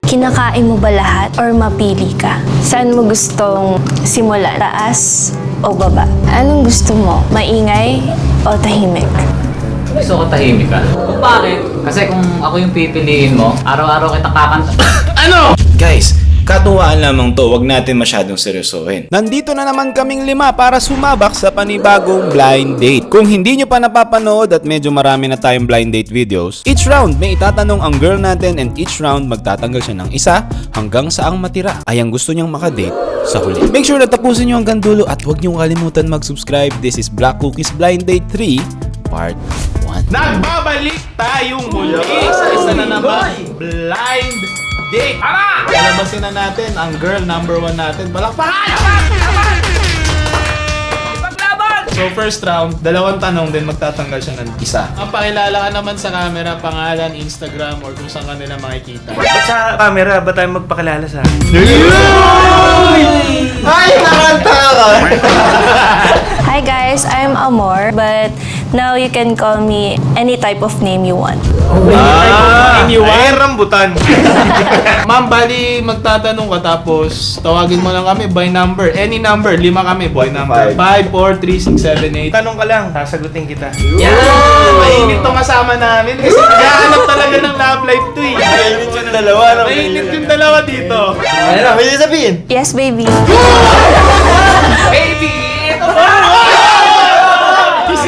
Kinakain mo ba lahat or mapili ka? Saan mo gustong simulan? Taas o baba? Anong gusto mo? Maingay o tahimik? Gusto ko tahimik ka. Kung bakit? Kasi kung ako yung pipiliin mo, araw-araw kita kakanta. Ano? Guys, katuwaan lamang to, wag natin masyadong seryosohin. Nandito na naman kaming 5 para sumabak sa panibagong blind date. Kung hindi nyo pa napapanood at medyo marami na tayong blind date videos, each round may itatanong ang girl natin and each round magtatanggal siya ng isa hanggang sa ang matira ay ang gusto niyang makadate sa huli. Make sure na tapusin nyo hanggang dulo at huwag nyo kalimutan mag-subscribe. This is Black Cookies Blind Date 3 Part 1. Nagbabalik tayong muli sa isa na naman blind date. Tara! Palabasin na natin ang girl number 1 natin. Balakpakan! Ipaglaban! So first round, 2 tanong din magtatanggal siya ng isa. Ang pakilala ka naman sa camera, pangalan, Instagram, or kung saan ka nila makikita. Ba't sa camera ba tayo magpakilala sa akin? Ay! Nakanta ka! Hi guys, I'm Amor, but now you can call me any type of name you want. Ay, rambutan. Ma'am, bali magtatanong ka tapos tawagin mo lang kami by number. Any number, 5 kami by number. 5, 4, 3, 6, 7, 8. Tanong ka lang, sasagutin kita. Mainit tong kasama namin kasi naghahanap talaga ng love life to eh. Mainit yung dalawa. Mainit yung dalawa dito. Ano na, may sabihin? Yes, baby. Baby, ito ba?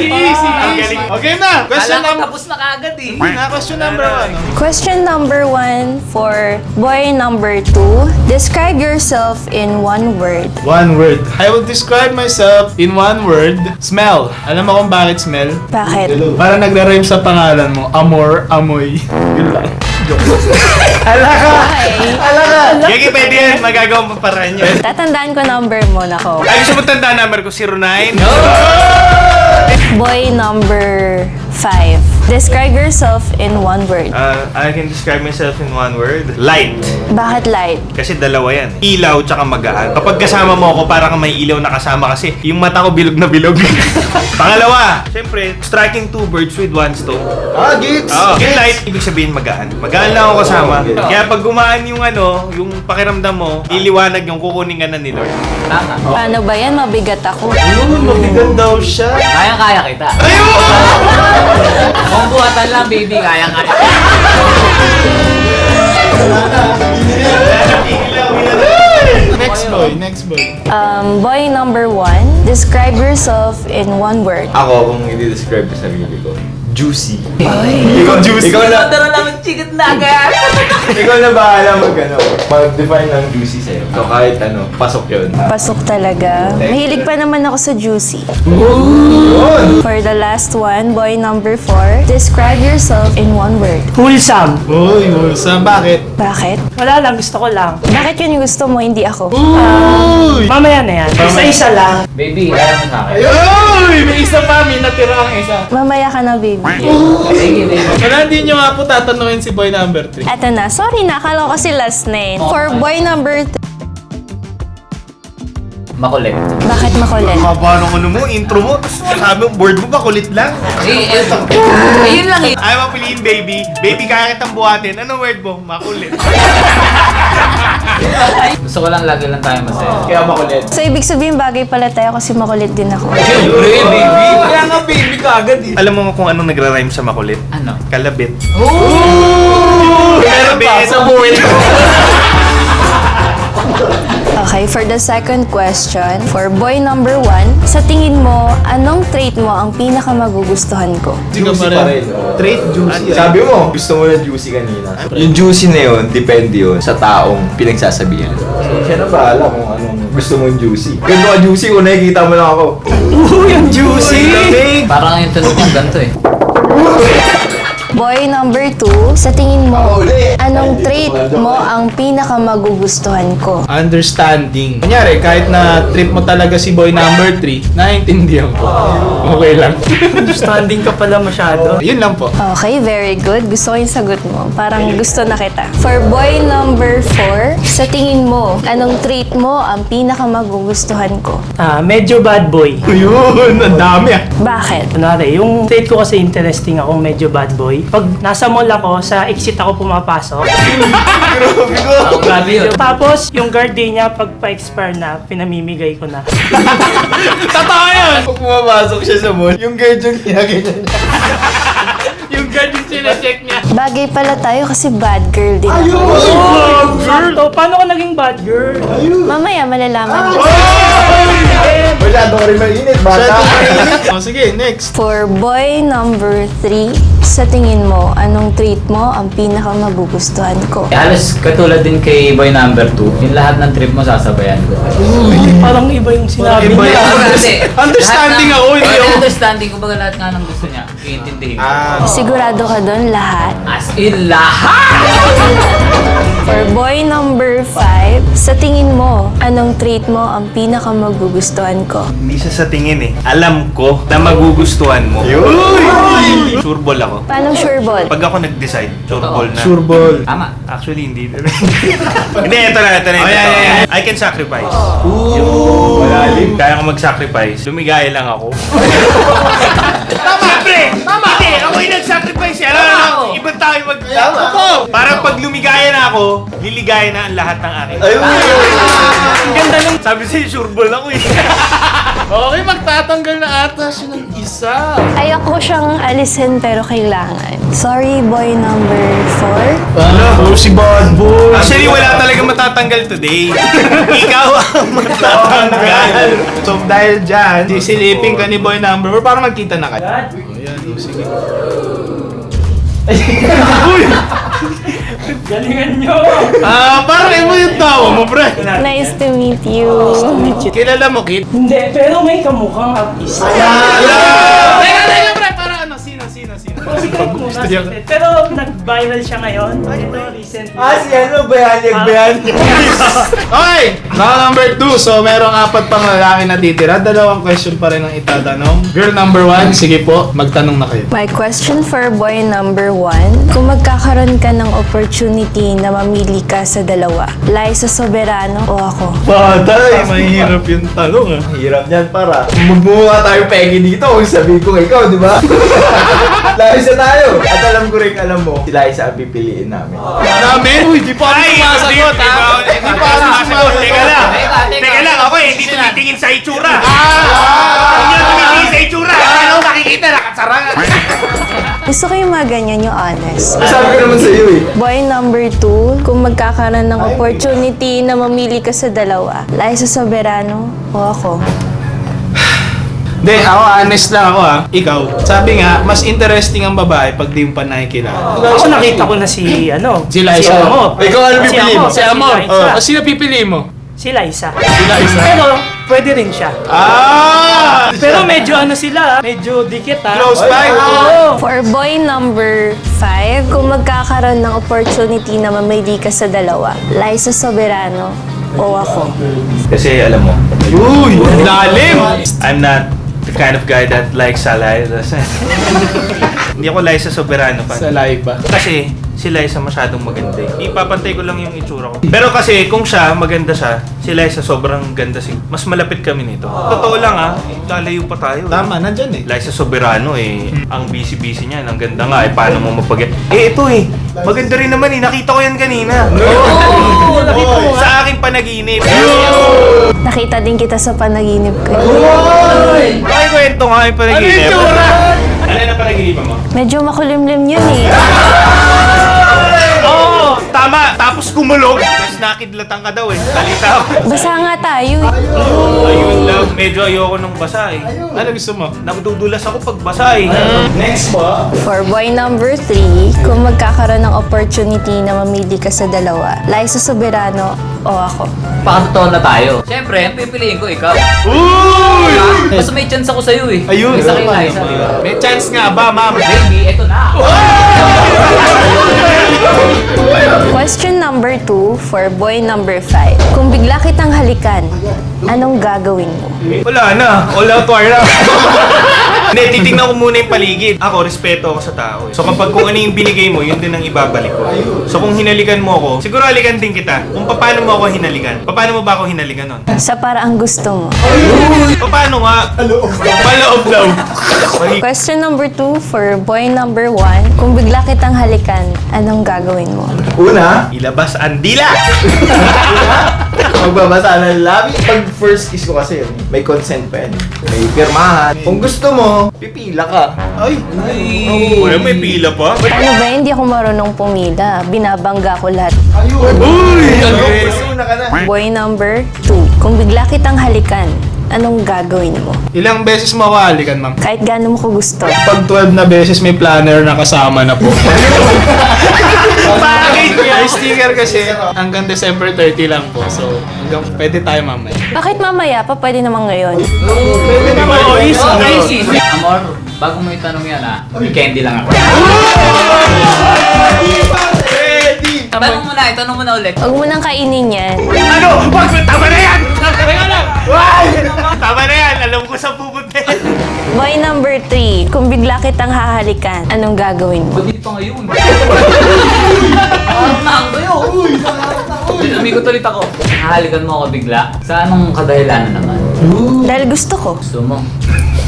Easy. Okay na. Question Kala ko number... tapos na kagad eh. Question number 1. Question number 1 for boy number 2. Describe yourself in one word. One word. I will describe myself in one word. Smell. Alam mo kung bakit smell? Bakit? Para nagra-rhyme sa pangalan mo. Amor, amoy. Yun lang. Joke. Okay. Gagi, pwede yan. Magagawa mo paraan yun. Tatandaan ko number mo na ko. Ay, gusto mo tanda number ko, 09? Boy number 5. Describe yourself in one word. I can describe myself in one word. Light. Bakit light? Kasi dalawa yan. Ilaw tsaka magaan. Kapag kasama mo ako, para kang may ilaw na kasama kasi yung mata ko bilog na bilog. Pangalawa, syempre, striking 2 birds with 1 stone. Gits! Yung light, ibig sabihin magaan. Magaan lang ako kasama. Kaya pag gumaan yung yung pakiramdam mo, iliwanag yung kukunin ka na ni Lord. Tama. Paano ba yan? Mabigat ako. Mabigat daw siya. Kaya kita. Kung buhatan lang, baby, kaya. Next boy. Boy number 1. Describe yourself in one word. Ako, kung i-describe ko sarili ko, juicy. Ikaw juicy. Ikaw na, Dara lang ang chigat na agad. ikaw na bahala mag-define ng juicy sa'yo. So kahit pasok yun. Pasok talaga. Mahilig pa naman ako sa juicy. For the last one, boy number 4. Describe yourself in one word. Wholesome. Uy, Wilson, bakit? Bakit? Wala lang, gusto ko lang. Bakit yun yung gusto mo, hindi ako? Mamaya na yan. Isa-isa lang. Baby, kaya mo sa akin. Uy, may isa pa, may natira ang isa. Mamaya ka na, baby. Sige, baby. Wala, hindi nyo nga po tatanungin si boy number 3. Eto na. Sorry na, akala ko kasi last name. For boy number 3. Makulit. Bakit makulit? Haba nung mo, intro mo, tapos sabi mo, board mo ba, kulit lang? Eto. Ayun lang eh. Ayaw mapiliin, baby. Baby, kaya kitang buhatin. Anong word mo? Makulit. Gusto ko lang lagi lang tayo masaya. Kaya makulit. So, ibig sabihin bagay pala tayo kasi makulit din ako. Siyempre, baby. Kaya nga baby ka agad eh. Alam mo kung anong nagra-rhyme sa makulit? Ano? Kalabit. Meron pa, sa buhay. Okay, for the second question, for boy number 1, sa tingin mo, anong trait mo ang pinakamagugustuhan ko? Juicy pa rin. Trait juicy. Sabi mo, gusto mo na juicy kanina. Yung juicy na yun, depende yun sa taong pinagsasabihan. So, siya na bahala kung anong gusto mong juicy. Ganito ka juicy, kung nakikita mo lang ako. Yung juicy! Parang yung tunog ng ganito eh. Boy number 2, sa tingin mo, anong trait mo ang pinakamagugustuhan ko? Understanding. Kunyari, kahit na trip mo talaga si boy number 3, naiintindihan ko. Okay lang. Understanding ka pala masyado. Yun lang po. Okay, very good. Gusto ko yung sagot mo. Parang gusto na kita. For boy number 4, sa tingin mo, anong trait mo ang pinakamagugustuhan ko? Medyo bad boy. Yun, ang dami ah. Bakit? Kunwari, yung trait ko kasi interesting ako, medyo bad boy. Pag nasa mall ako, sa exit ako pumapasok. Grabe ko. Grabe yun. Tapos, yung guard day niya, pag pa-expire na, pinamimigay ko na. Totoo yun! Pag pumapasok siya sa mall, yung guard yung ginagano niya. Yung guard yung sinacheck niya. Bagay pala tayo kasi bad girl din ako. Sakto, paano ka naging bad girl? Mamaya malalaman mo. Masyado ka rin mainit, bata. O sige, next. For boy number 3, sa tingin mo, anong trait mo ang pinaka magugustuhan ko? Halos katulad din kay boy number 2, yung lahat ng trip mo sasabayan ko. Parang iba yung sinabi Iba niya. yan. Kasi, Understanding lahat ng- ako, hindi ako. Understanding, kumbaga lahat nga ng gusto niya, iintindihin ko. Sigurado ka doon lahat? As in lahat! For boy number 5, sa tingin mo, anong trait mo ang pinaka magugustuhan ko? Hindi siya sa tingin eh. Alam ko na magugustuhan mo. Sure ball ako. Paano sure ball? Pag ako nag-decide, sure Totoo. ball na. Sure ball. Tama. Actually, hindi. Hindi, ito na. Oh, yeah. I can sacrifice. Malalim. Kaya ko mag-sacrifice. Lumigaya lang ako. Siyempre! Tama! Hindi, ako yung nag-sacrifice. Alam mo, ibang tao yung Tama. Parang pag lumigaya na ako, liligaya na ang lahat ng akin. Ayun. Ang ganda nung sabi sa'yo, sure ball ako eh. Okay, magtatanggal na ata siya ng isa. Ayoko siyang alisin pero kailangan. Sorry, boy number 4. Ano? Si bad boy. Actually, wala talaga matatanggal today. Ikaw ang matatanggal. So dahil dyan, sisilipin ka ni boy number 4 para magkita na kayo. Ayan, o sige. Galingan nyo! Parang iba yung tawa mo, pre. Nice to meet you. Kilala mo, Kit? Hindi, pero may kamukhang artista. Teka, pre, para ano? Sino? Kasi kahit muna, Gusto niya- pero nag-viral siya ngayon. Ito, recently. Si ano, bayanyag. Okay! Now number 2. So, merong 4 pang lalaki na titira. 2 question pa rin ang itatanong. Girl number 1, sige po, magtanong na kayo. My question for boy number 1, kung magkakaroon ka ng opportunity na mamili ka sa dalawa, Liza Soberano o ako? Patay, mahirap yung tanong ah. Hirap niyan para. Magmumukha tayo pegi dito kung sabihin ko ikaw, di ba? Liza tayo. At alam ko rin, alam mo, si Liza ang pipiliin namin. Namin? Uy, di pa ako sumasagot ha? Hindi pa ako sumasagot. Teka lang. Teka lang, ako eh, hindi tumitingin sa itsura. Hindi na tumitingin sa itsura. Ano makikita, nakasarangan. Gusto ko yung mga ganyan, yung honest. Sabi ko naman sa iyo eh. Boy number 2, kung magkakaroon ng opportunity na mamili ka sa dalawa, Liza Soberano o ako? Hindi, ako honest lang ako ha. Ikaw, sabi nga, mas interesting ang babae pag di mo pa nakikilala. Ako nakita ko na si, ano, Si Liza. Amor. Ikaw ano pipiliin mo? Si Amor. Sino pipili mo? Si Liza. Si Liza. Pero, pwede rin siya. Pero medyo ano sila, medyo dikit ha. Close by? Oo. For boy number 5, kung magkakaroon ng opportunity na mamili ka sa dalawa, Liza Soberano o ako? Kasi alam mo, Uy, lalim! I'm not the kind of guy that likes Liza. Hindi ako Liza Soberano pa. Sa live ba? Kasi si Liza masyadong maganda eh. Ipapantay ko lang yung itsura ko. Pero kasi kung siya, maganda siya, si Liza sobrang ganda si. Mas malapit kami nito. Totoo lang ah, lalayo pa tayo. Tama, nandyan eh. Liza Soberano eh, ang busy-busy niya, ang ganda nga eh, paano mo mapag... ito eh, maganda rin naman eh, nakita ko yan kanina. Sa aking panaginip. Nakita din kita sa panaginip ko. Ay, kwento nga yung panaginip. Ano na panaginipan mo? Medyo makulimlim yun eh. Oo, tama. Tapos kumulog. Tapos nakidlatan ka daw eh. Talita ako. Basa nga tayo eh. Ayun lang, medyo ayoko nung basa eh. Ano gusto mo? Nadudulas ako pag basa eh. Next po. For boy number 3, kung magkakaroon ng opportunity na mamili ka sa dalawa, Liza Soberano o ako? Pakatotoo na tayo. Siyempre, ang pipiliin ko ikaw. Uy! Mas may chance ako sa'yo eh. Ayun. Isa kay Liza, di ba? May chance nga ba, ma'am? Baby, eto na. Question number 2 for boy number 5. Kung bigla kitang halikan, anong gagawin mo? Wala na. All out war na. Hindi, titignan ko muna yung paligid. Ako, respeto ako sa tao. So kapag kung ano yung binigay mo, yun din ang ibabalik ko. So kung hinalikan mo ako, siguro halikan din kita. Kung paano mo ako hinalikan. Paano mo ba ako hinalikan nun? Sa paraang gusto mo. Paano nga? Paloob daw. Question number 2 for boy number 1. Kung bigla kitang halikan, anong gagawin mo? Una, Ilabas ang dila! magbabasa ng labi. Pag first kiss ko kasi, may consent pa yan. May pirmahan. Kung gusto mo, pipila ka. Ay! Wala, may pila pa? Ano ba, hindi ako marunong pumila. Binabangga ko lahat. Uy! Una ka na. Boy number 2. Kung bigla kitang halikan, anong gagawin mo? Ilang beses mo ako halikan, ma'am? Kahit gaano mo ko gusto. Pag 12 na beses may planner na kasama na po. Bakit? May sticker kasi hanggang December 30 lang po. So, hanggang pwede tayo mamaya. Bakit mamaya pa? Pwede naman ngayon. Pwede naman. Easy. Amor, bago mo itanong yan may candy lang ako. Itanong mo na ulit. Huwag mo nang kainin yan. Ano? Wag! Tama na yan! Teka lang! Why? Tama na yan! Alam ko sa pupunta yan. Boy number 3. Kung bigla kitang hahalikan, anong gagawin mo? Hindi pa ngayon. Umikot ulit ako. Hahalikan mo ako bigla. Sa anong kadahilanan naman? Dahil gusto ko. Gusto mo?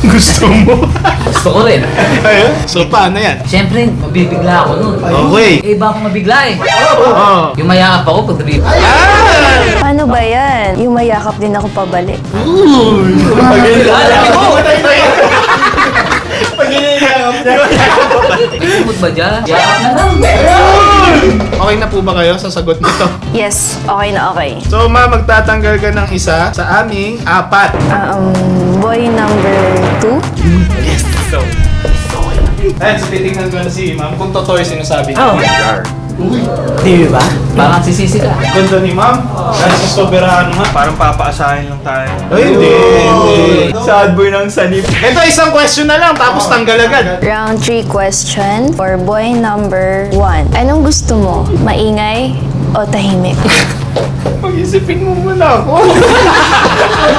Gusto mo? Gusto ko rin. Ayun. So, paano yan? Siyempre, mabibigla ako nun. Okay. Eh, iba akong mabigla eh. Oh. Yung mayakap ako pag nabibigla. Paano ba yan? Yung mayakap din ako pabalik. Kumot ba dyan? Yakap na lang. Okay na po ba kayo sa sagot nito? Yes, okay na okay. So, magtatanggal ka ng isa sa aming 4. Boy number 2. Ayan, so titingnan ko na si ma'am kung totoo yung sinasabi niya. Oh. Di ba? Parang sisisi ka. Ganda ni ma'am. Dahil sa soberano nga. Parang papaasahin lang tayo. Ay, hindi. Sad boy ng sanip. Ito, isang question na lang, tapos tanggal agad. Round 3 question for boy number 1. Anong gusto mo? Maingay o tahimik? Mag-isipin mo muna ako.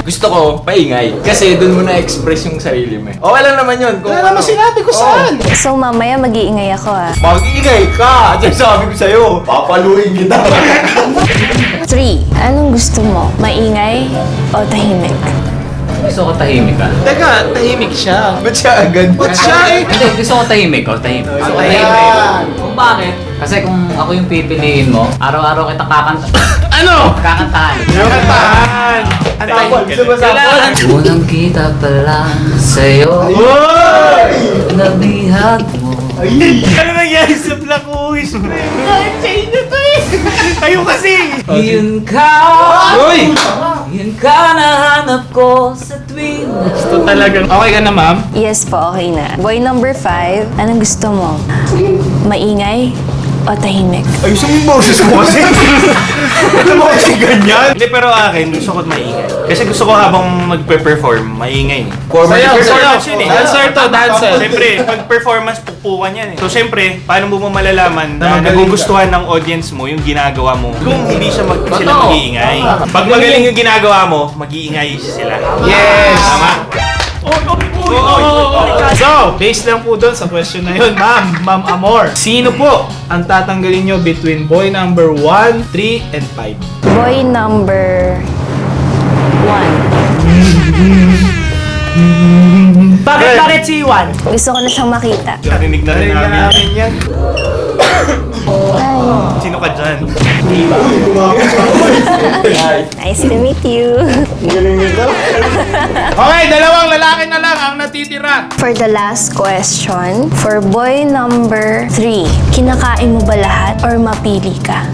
Gusto ko, paingay. Kasi dun mo na-express yung sarili mo. Okay lang naman yun. Kung Wala naman sinabi ko saan. So mamaya mag-iingay ako ah. Mag-ingay ka! At sabi ko sa'yo, papaluin kita. 3. Anong gusto mo? Maingay o tahimik? Gusto ko tahimik ka. Teka, tahimik siya. Ba't siya agad? Ba't siya eh? Hindi, gusto ko tahimik. Tahimik. Gusto ko tahimik. Kung bakit? Kasi kung ako yung pipiliin mo, araw-araw kita kakanta. Ano? Kakantahan. Yung kantahan. Gusto ba sa Unang kita pa lang sa'yo, nabihag mo. Ano nangyari sa Black Ois? Chain na to eh! Kayo kasi! Yun ka, Uy! yun ka nahanap ko sa tuwing. Ito talagang... Okay ka na, ma'am? Yes po, okay na. Boy number 5. Anong gusto mo? Maingay o tahimik? Ayusin mo yung boses mo kasi. Ano mo kasi ganyan? Hindi, pero akin, gusto ko maingay. Kasi gusto ko habang magpe-perform, maingay. Sayaw, Performance yun eh. Dancer to, dancer. Siyempre, pag performance, pupukan yan eh. So, siyempre, paano mo malalaman na nagugustuhan ng audience mo yung ginagawa mo kung hindi siya sila mag-iingay? Pag magaling yung ginagawa mo, mag-iingay sila. Yes! Tama. So, based lang po doon sa question na yun, Ma'am Amor. Sino po ang tatanggalin nyo between boy number 1, 3, and 5? Boy number 1. Bakit si Juan? Gusto ko na siyang makita. Narinig na rin namin. yan. Sino ka dyan? Nice to meet you. Okay, dalawang lalaki na lang ang natitira. For the last question, for boy number 3, kinakain mo ba lahat or mapili ka?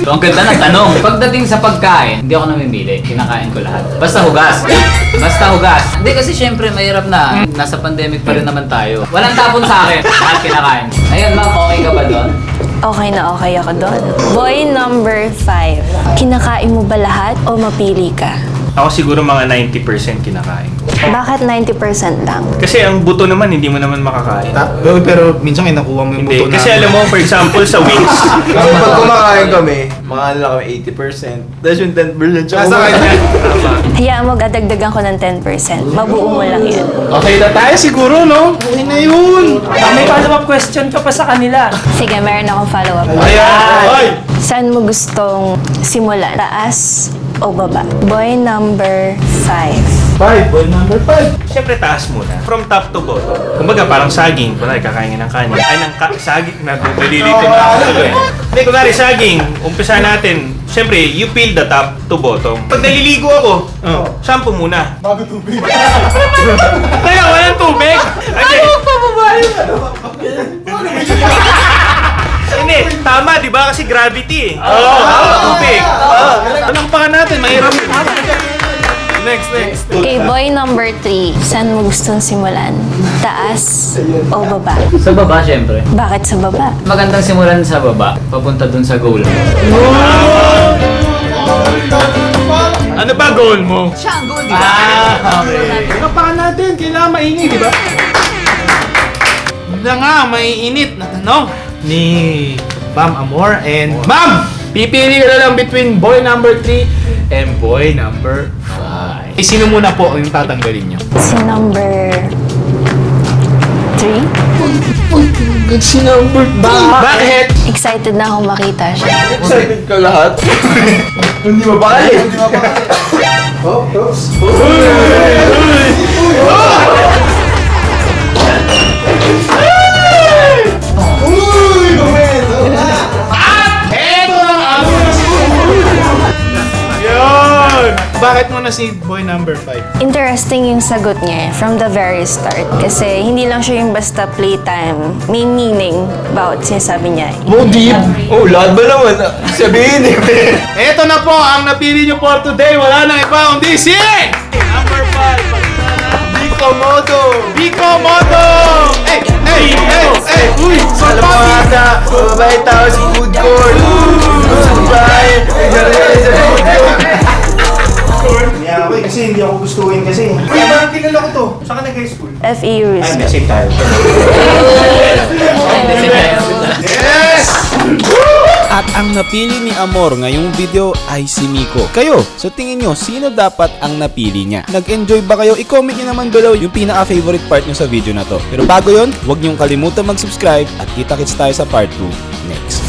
So, ang ganda ng tanong. Pagdating sa pagkain, hindi ako namimili. Kinakain ko lahat. Basta hugas. Basta hugas. Hindi kasi syempre mahirap na. Nasa pandemic pa rin naman tayo. Walang tapon sa akin. Lahat kinakain. Ayun ma'am, okay ka ba doon? Okay na okay ako doon. Boy number 5, kinakain mo ba lahat o mapili ka? Ako siguro mga 90% kinakain ko. Bakit 90% lang? Kasi ang buto naman, hindi mo naman makakain. Pero minsan nakuha mo yung Hindi, buto na. kasi alam mo, for example, sa wings, Kasi pag kumakain kami, mga ano lang kami 80%. Tapos yung 10% siya. Nasa kanya. Hayaan mo, dadagdagan ko ng 10%. Mabuo mo lang yun. Okay na tayo siguro, no? Okay na yun. May follow-up question ka pa sa kanila. Sige, meron akong follow-up. Ayan! Hoy! Saan mo gustong simulan? Taas o baba? Boy number 5. 5, boy number 5. syempre taas muna. From top to bottom. Kumbaga, parang saging. Kunwari, kakain ka ng kanin. Ay, saging. Nalilito na ako tuloy. Hindi, kunwari, saging. Umpisa natin. Syempre, you peel the top to bottom. Pag naliligo ako, shampoo muna. Bago tubig. Teka, walang tubig? Ano pa Hindi, tama, di ba? Kasi gravity eh. Tubig. Anong pa natin? Mahirap. Next. Okay, boy number 3. Saan mo gustong simulan? Taas o baba? Sa baba, syempre. Bakit sa baba? Magandang simulan sa baba, papunta dun sa goal. Ano ba goal mo? Siya ang goal, di Okay. Kapakan natin, kailangan mainit, di ba? Na nga, maiinit na tanong ni Ma'am Amor and Ma'am! Pipili ka na lang between boy number 3 and boy number 5. Sino muna po ang tatanggalin nyo? Si number 3? Si number 2. Bakit? Excited na akong makita siya. Excited ka lahat? Hindi mapakali. Yun! Bakit mo na si boy number 5? Interesting yung sagot niya from the very start. Kasi hindi lang siya yung basta playtime. May meaning about sinasabi niya. Oh, deep. Oh, lahat ba naman? Sabihin eh. Eto na po ang napili nyo for today. Wala nang iba kundi si number 5. Biko Modo! Hey! Uy! Alam mo ata, mabait tao si food court. Sabay. Yeah, okay, kasi hindi ako gustuhin kasi. Uy, parang kilala ko to. Saan ka nag-high school? FEU Rizal. Same tayo. Yes! At ang napili ni Amor ngayong video ay si Miko. Kayo, sa tingin nyo, sino dapat ang napili niya? Nag-enjoy ba kayo? I-comment nyo naman below yung pinaka-favorite part nyo sa video na to. Pero bago yon, huwag nyong kalimutan mag-subscribe at kita-kits tayo sa part 2 next.